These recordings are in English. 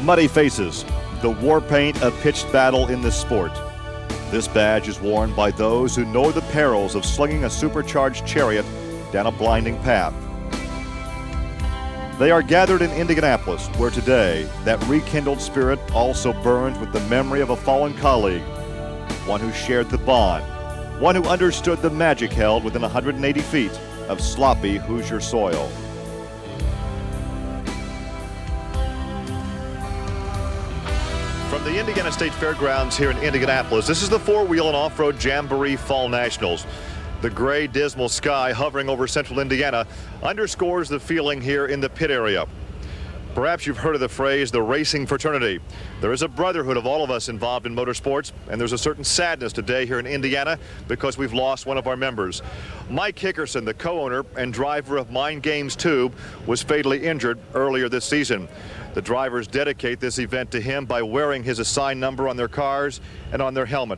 Muddy faces, the war paint of pitched battle in this sport. This badge is worn by those who know the perils of slinging a supercharged chariot down a blinding path. They are gathered in Indianapolis, where today that rekindled spirit also burns with the memory of a fallen colleague, one who shared the bond, one who understood the magic held within 180 feet of sloppy Hoosier soil. From the Indiana State Fairgrounds here in Indianapolis, this is the four-wheel and off-road Jamboree Fall Nationals. The gray, dismal sky hovering over central Indiana underscores the feeling here in the pit area. Perhaps you've heard of the phrase, the racing fraternity. There is a brotherhood of all of us involved in motorsports, and there's a certain sadness today here in Indiana because we've lost one of our members. Mike Hickerson, the co-owner and driver of Mind Games 2, was fatally injured earlier this season. The drivers dedicate this event to him by wearing his assigned number on their cars and on their helmet.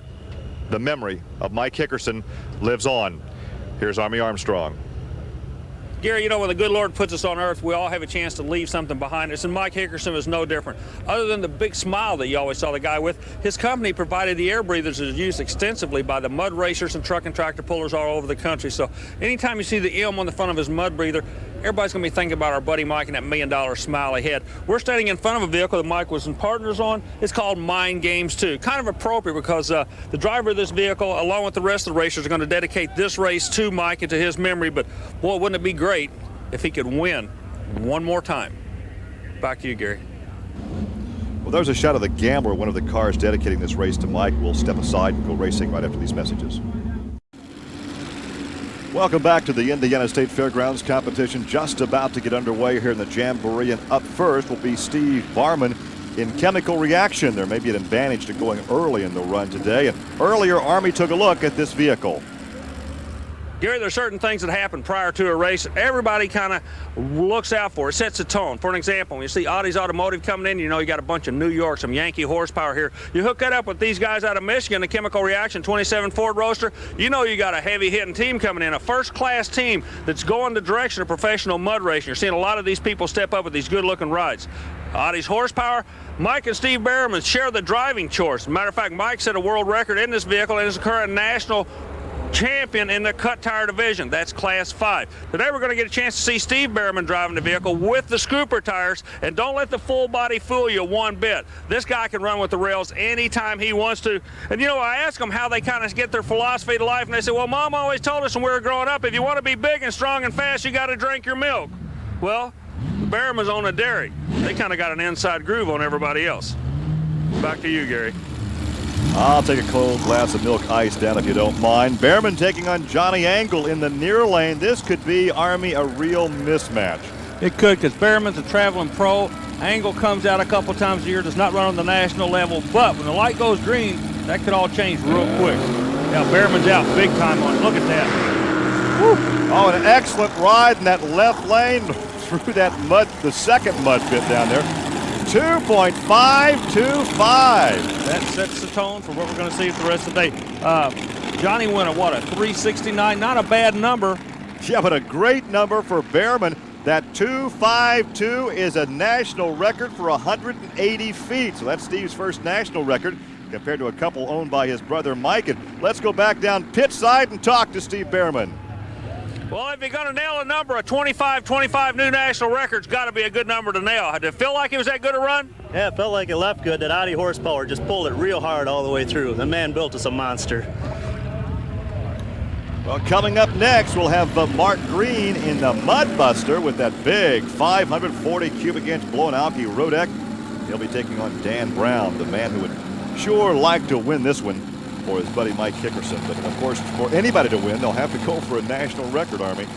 The memory of Mike Hickerson lives on. Here's Army Armstrong. Gary, you know, when the good Lord puts us on earth, we all have a chance to leave something behind us, and Mike Hickerson was no different. Other than the big smile that you always saw the guy with, his company provided the air breathers that are used extensively by the mud racers and truck and tractor pullers all over the country. So anytime you see the M on the front of his mud breather, everybody's going to be thinking about our buddy Mike and that $1 million smile ahead. We're standing in front of a vehicle that Mike was in partners on. It's called Mind Games 2. Kind of appropriate because the driver of this vehicle, along with the rest of the racers, are going to dedicate this race to Mike and to his memory. But boy, wouldn't it be great if he could win one more time. Back to you, Gary. Well, there's a shot of the Gambler, one of the cars dedicating this race to Mike. We'll step aside and go racing right after these messages. Welcome back to the Indiana State Fairgrounds competition, just about to get underway here in the Jamboree. And up first will be Steve Barman in chemical reaction. There may be an advantage to going early in the run today. And earlier, Army took a look at this vehicle. Gary, there's certain things that happen prior to a race everybody kind of looks out for. It sets the tone. For an example, when you see Audis Automotive coming in, you know you got a bunch of New York, some Yankee horsepower here. You hook that up with these guys out of Michigan, the Chemical Reaction 27 Ford Roadster, you know you got a heavy-hitting team coming in, a first-class team that's going the direction of professional mud racing. You're seeing a lot of these people step up with these good-looking rides. Audis horsepower, Mike and Steve Berriman share the driving chores. As a matter of fact, Mike set a world record in this vehicle and is the current national champion in the cut tire division. That's class 5. Today we're going to get a chance to see Steve Berriman driving the vehicle with the scooper tires, and don't let the full body fool you one bit. This guy can run with the rails anytime he wants to. And you know, I asked them how they kind of get their philosophy to life, and they said, well, Mom always told us when we were growing up, if you want to be big and strong and fast, you got to drink your milk. Well, the Berriman's on a dairy. They kind of got an inside groove on everybody else. Back to you, Gary. I'll take a cold glass of milk ice down if you don't mind. Behrman taking on Johnny Angle in the near lane. This could be, Army, a real mismatch. It could, because Behrman's a traveling pro. Angle comes out a couple times a year, does not run on the national level, but when the light goes green, that could all change real quick. Now Behrman's out big time on it. Look at that. Woo. Oh, an excellent ride in that left lane through that mud, the second mud pit down there. 2.525. That sets the tone for what we're going to see for the rest of the day. Johnny went a 369, not a bad number. Yeah, but a great number for Behrman. That 252 is a national record for 180 feet. So that's Steve's first national record compared to a couple owned by his brother Mike. And let's go back down pit side and talk to Steve Behrman. Well, if you're going to nail a number, a 25 new national record's got to be a good number to nail. Did it feel like it was that good a run? Yeah, it felt like it left good. That Audi horsepower just pulled it real hard all the way through. The man built us a monster. Well, coming up next, we'll have Mark Green in the Mudbuster with that big 540 cubic inch Blown-Alki Rodec. He'll be taking on Dan Brown, the man who would sure like to win this one for his buddy Mike Hickerson. But of course, for anybody to win, they'll have to go for a national record, Army.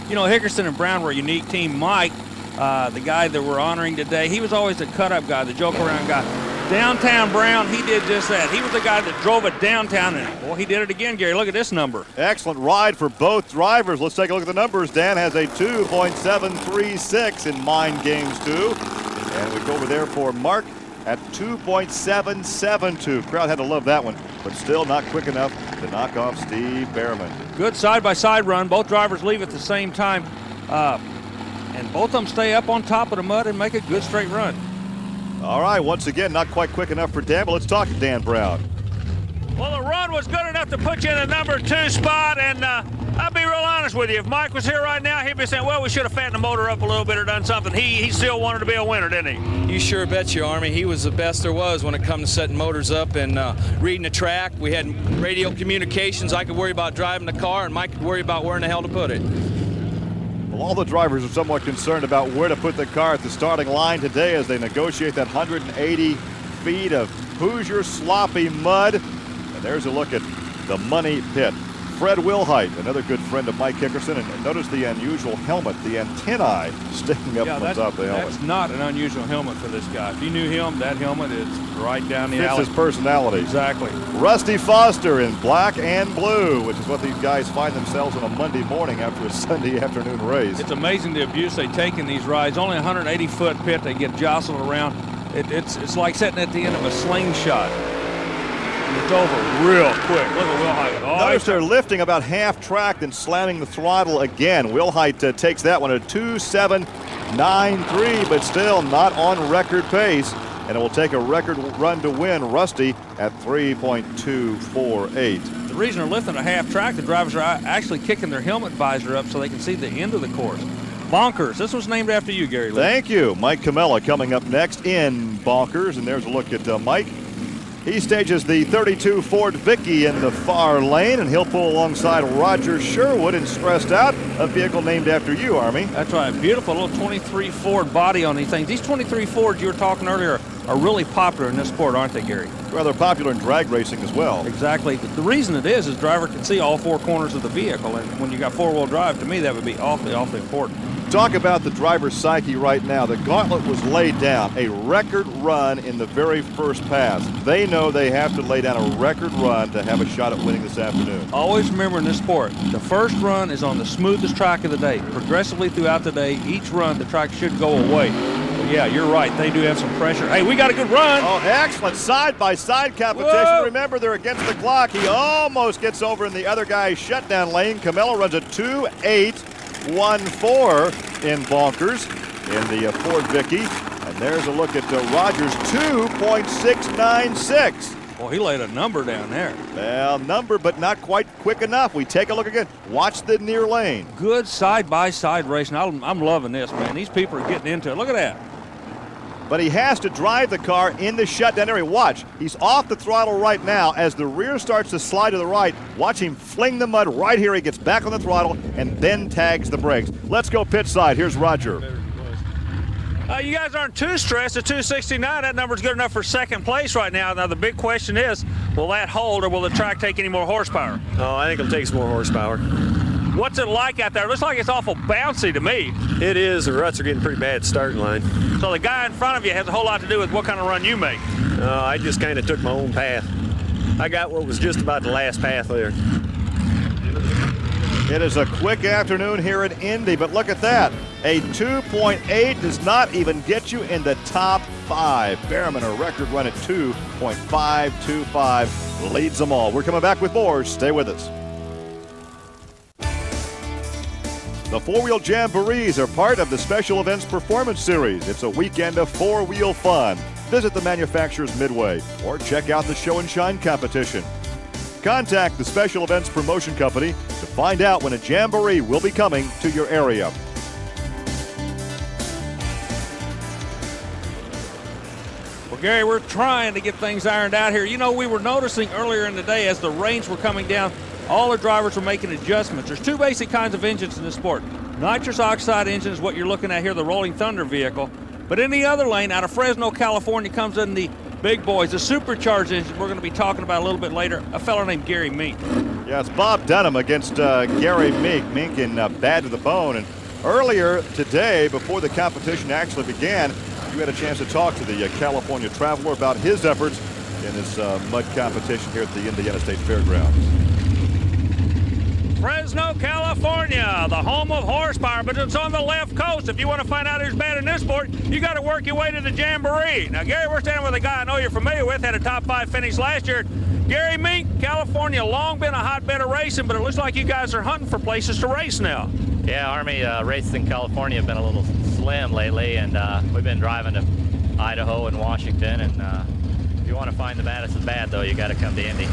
You know, Hickerson and Brown were a unique team. Mike, the guy that we're honoring today, he was always the cut-up guy, the joke-around guy. Downtown Brown, he did just that. He was the guy that drove it downtown, and boy, he did it again, Gary. Look at this number. Excellent ride for both drivers. Let's take a look at the numbers. Dan has a 2.736 in Mind Games 2. And we go over there for Mark at 2.772. Crowd had to love that one, but still not quick enough to knock off Steve Behrman. Good side-by-side run. Both drivers leave at the same time, and both of them stay up on top of the mud and make a good straight run. All right, once again, not quite quick enough for Dan, but let's talk to Dan Brown. Well, the run was good enough to put you in the number 2 spot, and I'll be real honest with you. If Mike was here right now, he'd be saying, well, we should have fattened the motor up a little bit or done something. He still wanted to be a winner, didn't he? You sure bet you, Army. He was the best there was when it comes to setting motors up and reading the track. We had radio communications. I could worry about driving the car, and Mike could worry about where in the hell to put it. Well, all the drivers are somewhat concerned about where to put the car at the starting line today as they negotiate that 180 feet of Hoosier sloppy mud. And there's a look at the money pit. Fred Wilhite, another good friend of Mike Hickerson, and notice the unusual helmet, the antennae sticking up from the top of the helmet. That's not an unusual helmet for this guy. If you knew him, that helmet is right down the alley. Fits his personality. Exactly. Rusty Foster in black and blue, which is what these guys find themselves on a Monday morning after a Sunday afternoon race. It's amazing the abuse they take in these rides. Only a 180-foot pit. They get jostled around. It's like sitting at the end of a slingshot. It's over real quick. Look at Wilhite. Notice they're lifting about half track, then slamming the throttle again. Wilhite takes that one at 2.793, but still not on record pace. And it will take a record run to win Rusty at 3.248. The reason they're lifting a half track, the drivers are actually kicking their helmet visor up so they can see the end of the course. Bonkers. This was named after you, Gary Lee. Thank you. Mike Camella coming up next in Bonkers. And there's a look at Mike. He stages the 32 Ford Vicky in the far lane, and he'll pull alongside Roger Sherwood in Stressed Out, a vehicle named after you, Army. That's right. Beautiful little 23 Ford body on these things. These 23 Fords you were talking earlier are really popular in this sport, aren't they, Gary? Rather popular in drag racing as well. Exactly. The reason it is driver can see all 4 corners of the vehicle, and when you got 4-wheel drive, to me that would be awfully important. Talk about the driver's psyche right now. The gauntlet was laid down, a record run in the very first pass. They know they have to lay down a record run to have a shot at winning this afternoon. Always remember in this sport, the first run is on the smoothest track of the day. Progressively throughout the day, each run the track should go away. But yeah, you're right. They do have some pressure. Hey, we got a good run. Oh, excellent side-by-side competition. Whoa. Remember, they're against the clock. He almost gets over in the other guy's shutdown lane. Camella runs a 2.814 in Bonkers in the Ford Vicky. And there's a look at Rogers, 2.696. Well, he laid a number down there. Well, number, but not quite quick enough. We take a look again. Watch the near lane. Good side-by-side racing. I'm loving this, man. These people are getting into it. Look at that. But he has to drive the car in the shutdown area. Watch, he's off the throttle right now. As the rear starts to slide to the right, watch him fling the mud right here. He gets back on the throttle and then tags the brakes. Let's go pit side. Here's Roger. You guys aren't too stressed at 269. That number's good enough for second place right now. Now, the big question is, will that hold or will the track take any more horsepower? Oh, I think it'll take some more horsepower. What's it like out there? It looks like it's awful bouncy to me. It is. The ruts are getting pretty bad starting line. So the guy in front of you has a whole lot to do with what kind of run you make. I just kind of took my own path. I got what was just about the last path there. It is a quick afternoon here at Indy, but look at that. A 2.8 does not even get you in the top 5. Behrman, a record run at 2.525, leads them all. We're coming back with more. Stay with us. The 4-wheel Jamborees are part of the Special Events Performance Series. It's a weekend of 4-wheel fun. Visit the manufacturer's Midway or check out the Show and Shine competition. Contact the Special Events Promotion Company to find out when a Jamboree will be coming to your area. Well, Gary, we're trying to get things ironed out here. You know, we were noticing earlier in the day as the rains were coming down, all the drivers were making adjustments. There's 2 basic kinds of engines in this sport. Nitrous oxide engine is what you're looking at here, the Rolling Thunder vehicle. But in the other lane, out of Fresno, California, comes in the big boys, the supercharged engines we're going to be talking about a little bit later, a fellow named Gary Mink. Yeah, it's Bob Dunham against Gary Mink. Mink in bad to the bone. And earlier today, before the competition actually began, you had a chance to talk to the California Traveler about his efforts in this mud competition here at the Indiana State Fairgrounds. Fresno, California, the home of horsepower, but it's on the left coast. If you want to find out who's bad in this sport, you got to work your way to the Jamboree. Now, Gary, we're standing with a guy I know you're familiar with, had a top 5 finish last year. Gary Mink, California, long been a hotbed of racing, but it looks like you guys are hunting for places to race now. Yeah, Army races in California have been a little slim lately, and we've been driving to Idaho and Washington. And if you want to find the baddest of bad, though, you got to come to Indy.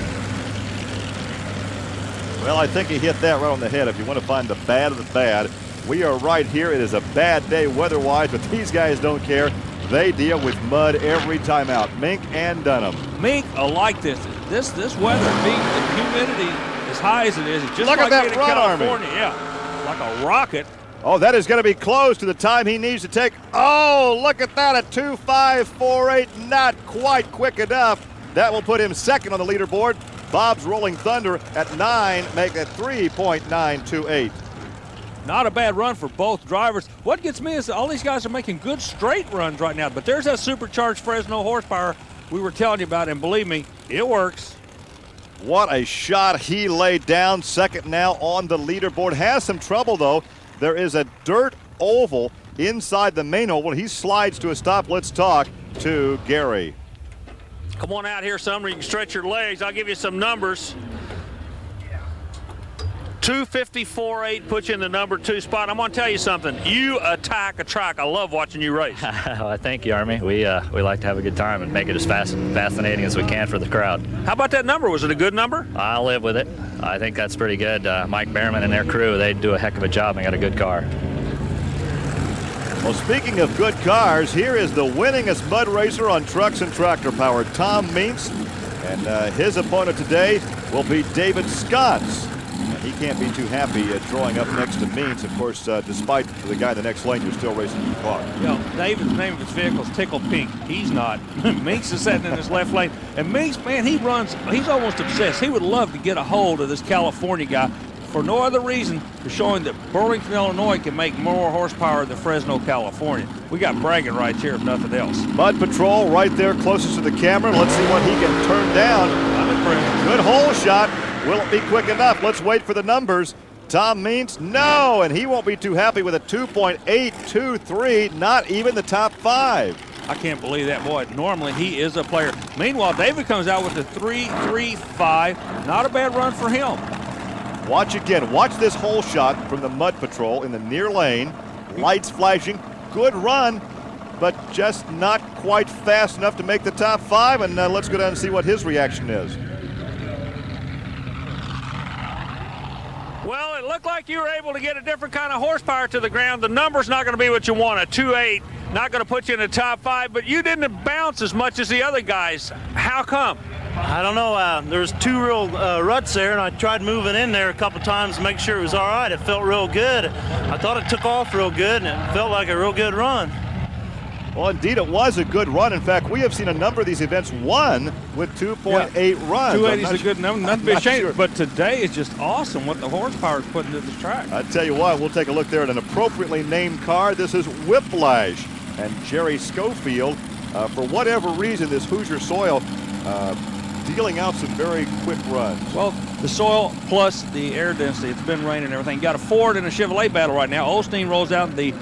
Well, I think he hit that right on the head. If you want to find the bad of the bad, we are right here. It is a bad day weather-wise, but these guys don't care. They deal with mud every time out. Mink and Dunham. Mink, I like this. This weather, being the humidity as high as it is, it's just Look like at that being in run, Army. California. Yeah, like a rocket. Oh, that is going to be close to the time he needs to take. Oh, look at that, a 2.548, not quite quick enough. That will put him second on the leaderboard. Bob's Rolling Thunder at 9, make it 3.928. Not a bad run for both drivers. What gets me is that all these guys are making good straight runs right now, but there's that supercharged Fresno horsepower we were telling you about, and believe me, it works. What a shot he laid down, second now on the leaderboard. Has some trouble, though. There is a dirt oval inside the main oval. He slides to a stop. Let's talk to Gary. Come on out here, Sumner. You can stretch your legs. I'll give you some numbers. 254.8 puts you in the number 2 spot. I'm going to tell you something. You attack a track. I love watching you race. Well, thank you, Army. We like to have a good time and make it as fascinating as we can for the crowd. How about that number? Was it a good number? I'll live with it. I think that's pretty good. Mike Behrman and their crew, they do a heck of a job and got a good car. Well, speaking of good cars, here is the winningest mud racer on trucks and tractor power, Tom Meents. And his opponent today will be David Scotts. He can't be too happy drawing up next to Means. Of course, despite the guy in the next lane, you're still racing your car. You know, David's name of his vehicle is Tickle Pink. He's not. Minks is sitting in his left lane. And Minks, man, he runs, he's almost obsessed. He would love to get a hold of this California guy for no other reason than showing that Burlington, Illinois can make more horsepower than Fresno, California. We got bragging rights here, if nothing else. Mud Patrol right there closest to the camera. Let's see what he can turn down. I'm impressed. Good hole shot. Will it be quick enough? Let's wait for the numbers. Tom Means, no, and he won't be too happy with a 2.823, not even the top 5. I can't believe that, boy. Normally he is a player. Meanwhile, David comes out with a 3.35. Not a bad run for him. Watch again. Watch this hole shot from the Mud Patrol in the near lane. Lights flashing. Good run, but just not quite fast enough to make the top 5. And let's go down and see what his reaction is. Well, it looked like you were able to get a different kind of horsepower to the ground. The number's not going to be what you want, a 2.8, not going to put you in the top 5, but you didn't bounce as much as the other guys. How come? I don't know. There was 2 real ruts there, and I tried moving in there a couple times to make sure it was all right. It felt real good. I thought it took off real good, and it felt like a real good run. Well, indeed, it was a good run. In fact, we have seen a number of these events won with 2.8 runs. 280 is a good number, not to be ashamed, sure. but today is just awesome what the horsepower is putting into this track. I tell you what, we'll take a look there at an appropriately named car. This is Whiplash, and Jerry Schofield, for whatever reason, this Hoosier soil dealing out some very quick runs. Well, the soil plus the air density, it's been raining and everything. Got a Ford and a Chevrolet battle right now. Osteen rolls out in the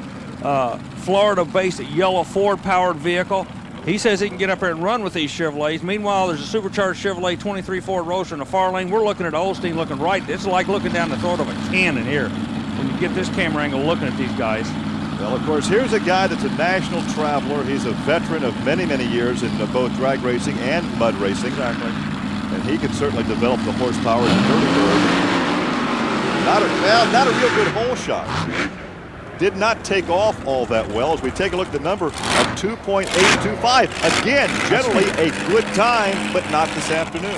Florida-based yellow Ford-powered vehicle. He says he can get up there and run with these Chevrolets. Meanwhile, there's a supercharged Chevrolet 23 Ford Roadster in the far lane. We're looking at Osteen looking right. It's like looking down the throat of a cannon here when you get this camera angle looking at these guys. Well, of course, here's a guy that's a national traveler. He's a veteran of many, many years in both drag racing and mud racing. Exactly. And he can certainly develop the horsepower in the Dirty Bird. Not a real good hole shot. Did not take off all that well as we take a look at the number of 2.825. Again, generally a good time, but not this afternoon.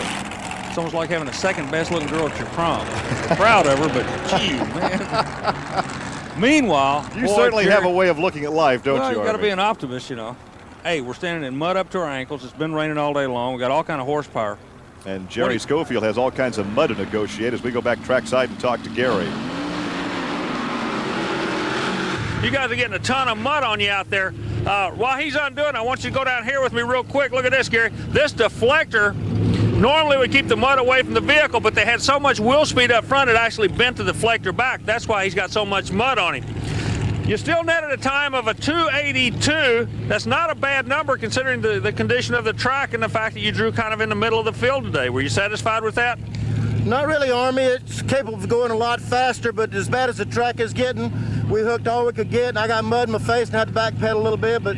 It's almost like having the second best looking girl at your prom. Proud of her, but gee, man. Meanwhile, you certainly have a way of looking at life, don't you, you got to Army? be an optimist, you know. Hey, we're standing in mud up to our ankles. It's been raining all day long. We got all kind of horsepower. And Jerry Schofield has all kinds of mud to negotiate as we go back trackside and talk to Gary. You guys are getting a ton of mud on you out there. While he's undoing, I want you to go down here with me real quick. Look at this, Gary. This deflector normally would keep the mud away from the vehicle, but they had so much wheel speed up front, it actually bent the deflector back. That's why he's got so much mud on him. You still netted a time of a 282. That's not a bad number considering the condition of the track and the fact that you drew kind of in the middle of the field today. Were you satisfied with that? Not really, Army. It's capable of going a lot faster, but as bad as the track is getting, we hooked all we could get, and I got mud in my face and had to backpedal a little bit, but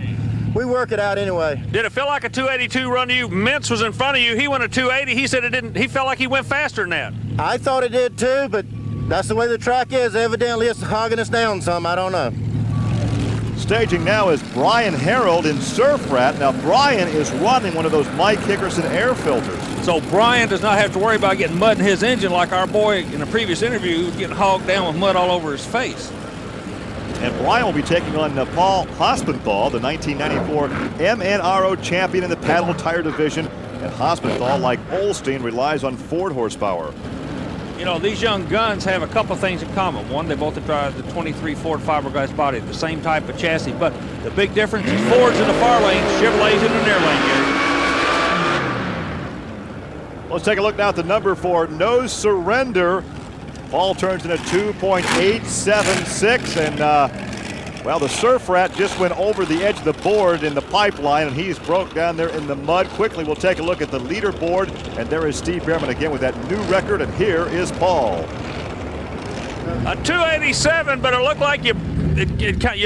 we work it out anyway. Did it feel like a 282 run to you? Mintz was in front of you. He went a 280. He said it didn't. He felt like he went faster than that. I thought it did too, but that's the way the track is. Evidently, it's hogging us down some. I don't know. Staging now is Brian Harold in Surf Rat. Now, Brian is running one of those Mike Hickerson air filters. So Brian does not have to worry about getting mud in his engine like our boy in a previous interview who was getting hogged down with mud all over his face. And Brian will be taking on Paul Hospenthal, the 1994 NMRO champion in the paddle tire division. And Hospenthal, like Olstein, relies on Ford horsepower. You know, these young guns have a couple things in common. One, they both drive the 23 Ford fiberglass body, the same type of chassis. But the big difference is Ford's in the far lane, Chevrolet's in the near lane, Gary. Let's take a look now at the number for No Surrender. Paul turns in a 2.876, and well, the Surf Rat just went over the edge of the board in the pipeline, and he's broke down there in the mud. Quickly, we'll take a look at the leaderboard, and there is Steve Behrman again with that new record, and here is Paul. A 287, but it looked like you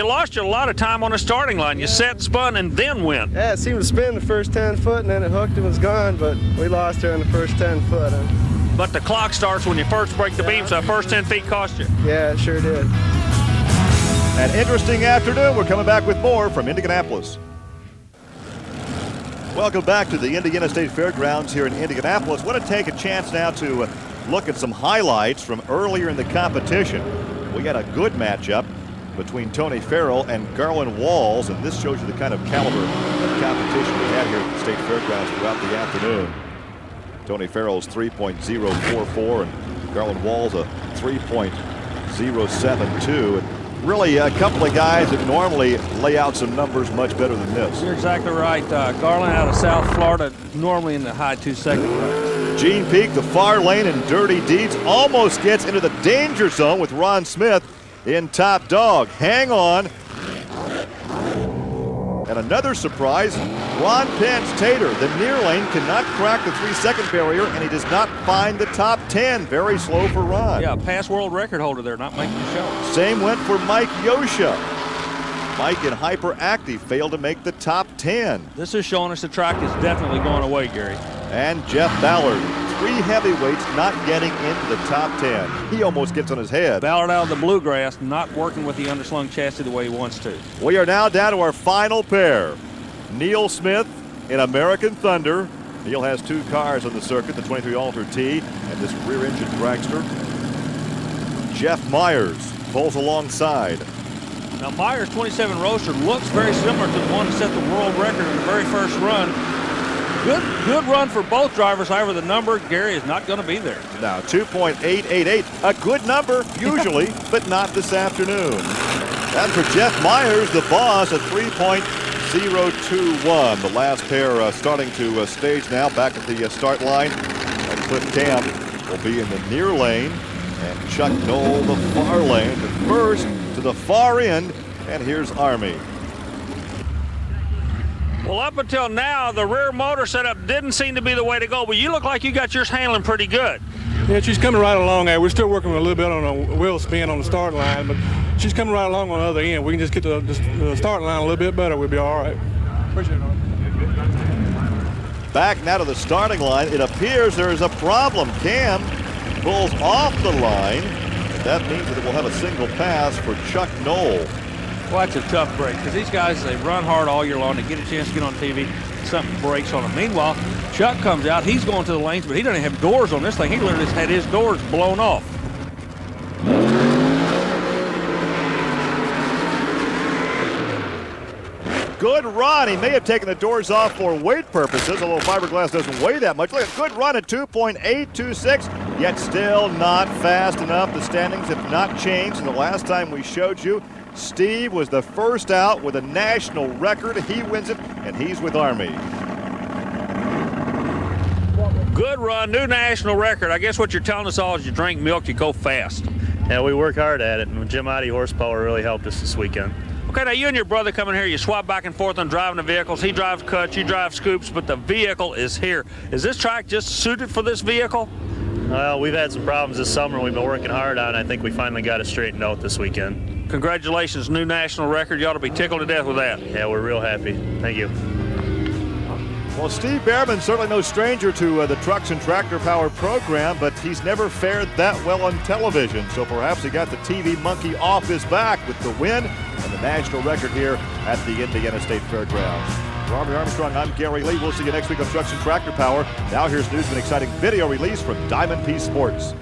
lost a lot of time on the starting line. You set, spun, and then went. Yeah, it seemed to spin the first 10 foot, and then it hooked and was gone, but we lost her in the first 10 foot. But the clock starts when you first break the beam, so the first 10 feet cost you. Yeah, it sure did. An interesting afternoon. We're coming back with more from Indianapolis. Welcome back to the Indiana State Fairgrounds here in Indianapolis. I want to take a chance now to look at some highlights from earlier in the competition. We had a good matchup between Tony Farrell and Garland Walls, and this shows you the kind of caliber of competition we had here at the State Fairgrounds throughout the afternoon. Tony Farrell's 3.044 and Garland Walls a 3.072. And really a couple of guys that normally lay out some numbers much better than this. You're exactly right. Garland out of South Florida, normally in the high 2-second range. Gene Peak, the far lane, and Dirty Deeds almost gets into the danger zone with Ron Smith in top dog. Hang on. And another surprise, Ron Pence Tater, the near lane, cannot crack the 3-second barrier, and he does not find the top 10. Very slow for Ron. Yeah, past world record holder there, not making the show. Same went for Mike Yosha. Mike in Hyperactive failed to make the top 10. This is showing us the track is definitely going away, Gary. And Jeff Ballard, 3 heavyweights not getting into the top 10. He almost gets on his head. Ballard out of the bluegrass, not working with the underslung chassis the way he wants to. We are now down to our final pair. Neil Smith in American Thunder. Neil has 2 cars on the circuit, the 23 Alter T and this rear-engine dragster. Jeff Myers pulls alongside. Now Myers' 27 Roadster looks very similar to the one that set the world record in the very first run. Good run for both drivers. However, the number, Gary, is not going to be there. Now 2.888, a good number usually, but not this afternoon. And for Jeff Myers, the boss, at 3.021. The last pair starting to stage now, back at the start line. And Cliff Camp will be in the near lane, and Chuck Knoll the far lane. But first to the far end, and here's Army. Well, up until now, the rear motor setup didn't seem to be the way to go, but you look like you got yours handling pretty good. Yeah, she's coming right along. We're still working a little bit on a wheel spin on the start line, but she's coming right along on the other end. We can just get the start line a little bit better. We'll be all right. Appreciate it. Back now to the starting line. It appears there is a problem. Cam pulls off the line. That means that it will have a single pass for Chuck Knoll. Well, that's a tough break because these guys, they run hard all year long. They get a chance to get on TV. Something breaks on them. Meanwhile, Chuck comes out. He's going to the lanes, but he doesn't have doors on this thing. He literally just had his doors blown off. Good run. He may have taken the doors off for weight purposes, although fiberglass doesn't weigh that much. Look at a good run at 2.826, yet still not fast enough. The standings have not changed from the last time we showed you. Steve was the first out with a national record. He wins it, and he's with Army. Good run, new national record. I guess what you're telling us all is you drink milk, you go fast. Yeah, we work hard at it, and Jim Ide horsepower really helped us this weekend. Okay, now you and your brother come in here, you swap back and forth on driving the vehicles. He drives cuts, you drive scoops, but the vehicle is here. Is this track just suited for this vehicle? Well, we've had some problems this summer. We've been working hard on it. I think we finally got it straightened out this weekend. Congratulations, new national record. You ought to be tickled to death with that. Yeah, we're real happy. Thank you. Well, Steve Behrman, certainly no stranger to the Trucks and Tractor Power program, but he's never fared that well on television. So perhaps he got the TV monkey off his back with the win and the national record here at the Indiana State Fairgrounds. For Army Armstrong, I'm Gary Lee. We'll see you next week on Trucks and Tractor Power. Now here's news of an exciting video release from Diamond P Sports.